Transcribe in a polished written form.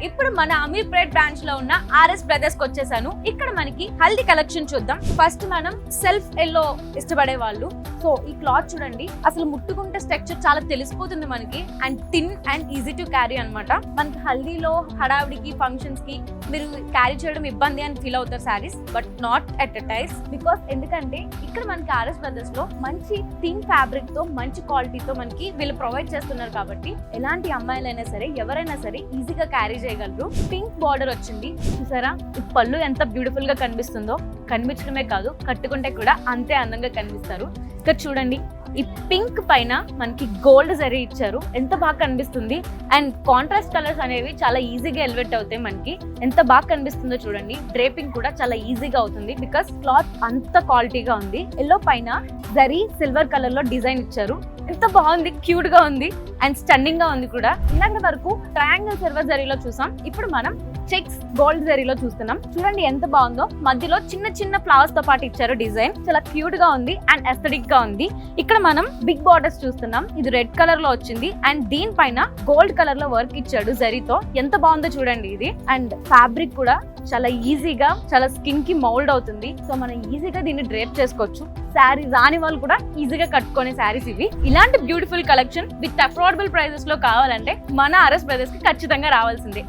ఇప్పుడు మన అమీర్పేట్ బ్రాంచ్ లో ఉన్న ఆర్ఎస్ బ్రదర్స్ కి వచ్చేసాను. ఇక్కడ మనకి హల్దీ కలెక్షన్ చూద్దాం. ఫస్ట్ మనం సెల్ఫ్ ఎల్లో ఇష్టపడే వాళ్ళు, సో ఈ క్లాత్ చూడండి, అసలు ముట్టుకుంటే స్ట్రక్చర్ చాలా తెలిసిపోతుంది మనకి. And thin and easy to carry అన్నమాట. మనకి హల్దీలో హడావిడికి ఫంక్షన్స్ కి మీరు క్యారీ చేయడం ఇబ్బంది అని ఫీల్ అవుతారు saris, but not at a ties. Because ఎందుకంటే ఇక్కడ మనకి ఆర్ఎస్ బ్రదర్స్ లో మంచి థిన్ ఫ్యాబ్రిక్ తో మంచి క్వాలిటీతో మనకి వీళ్ళు ప్రొవైడ్ చేస్తున్నారు కాబట్టి ఎలాంటి అమ్మాయిలైనా సరే ఎవరైనా సరే ఈజీగా క్యారీ చేయగలరు. పింక్ బార్డర్ వచ్చింది చూసారా, ఈ పళ్ళు ఎంత బ్యూటిఫుల్ గా కనిపిస్తుందో. కనిపించడమే కాదు, కట్టుకుంటే కూడా అంతే అందంగా కనిపిస్తారు. ఇక్కడ చూడండి, ఈ పింక్ పైన మనకి గోల్డ్ జరీ ఇచ్చారు, ఎంత బాగా కనిపిస్తుంది. అండ్ కాంట్రాస్ట్ కలర్స్ అనేవి చాలా ఈజీగా ఎలివేట్ అవుతాయి మనకి. ఎంత బాగా కనిపిస్తుందో చూడండి. డ్రేపింగ్ కూడా చాలా ఈజీగా అవుతుంది బికాస్ క్లాత్ అంత క్వాలిటీగా ఉంది. ఎల్లో పైన జరీ సిల్వర్ కలర్ లో డిజైన్ ఇచ్చారు, ఎంత బాగుంది, క్యూట్ గా ఉంది అండ్ స్టన్నింగ్ గా ఉంది కూడా. ఇలాంటి వరకు ట్రయాంగిల్ సిల్వర్ జరీలో చూసాం, ఇప్పుడు మనం చెక్స్ గోల్డ్ జరీలో చూస్తున్నాం. చూడండి ఎంత బాగుందో, మధ్యలో చిన్న చిన్న ఫ్లవర్స్ తో పాటు ఇచ్చారు డిజైన్, చాలా క్యూట్ గా ఉంది అండ్ ఎస్థెటిక్ గా ఉంది. ఇక్కడ మనం బిగ్ బార్డర్స్ చూస్తున్నాం, ఇది రెడ్ కలర్ లో వచ్చింది అండ్ దీనిపైన గోల్డ్ కలర్ లో వర్క్ ఇచ్చాడు జరీతో, ఎంత బాగుందో చూడండి ఇది. అండ్ ఫ్యాబ్రిక్ కూడా చాలా ఈజీగా చాలా స్కిన్ కి మౌల్డ్ అవుతుంది, సో మనం ఈజీగా దీన్ని డ్రేప్ చేసుకోవచ్చు. శారీ రాని వాళ్ళు కూడా ఈజీగా కట్టుకునే శారీస్ ఇవి. ఇలాంటి beautiful collection with affordable prices లో కావాలంటే మన ఆర్ఎస్ బ్రదర్స్ కి ఖచ్చితంగా రావాల్సిందే.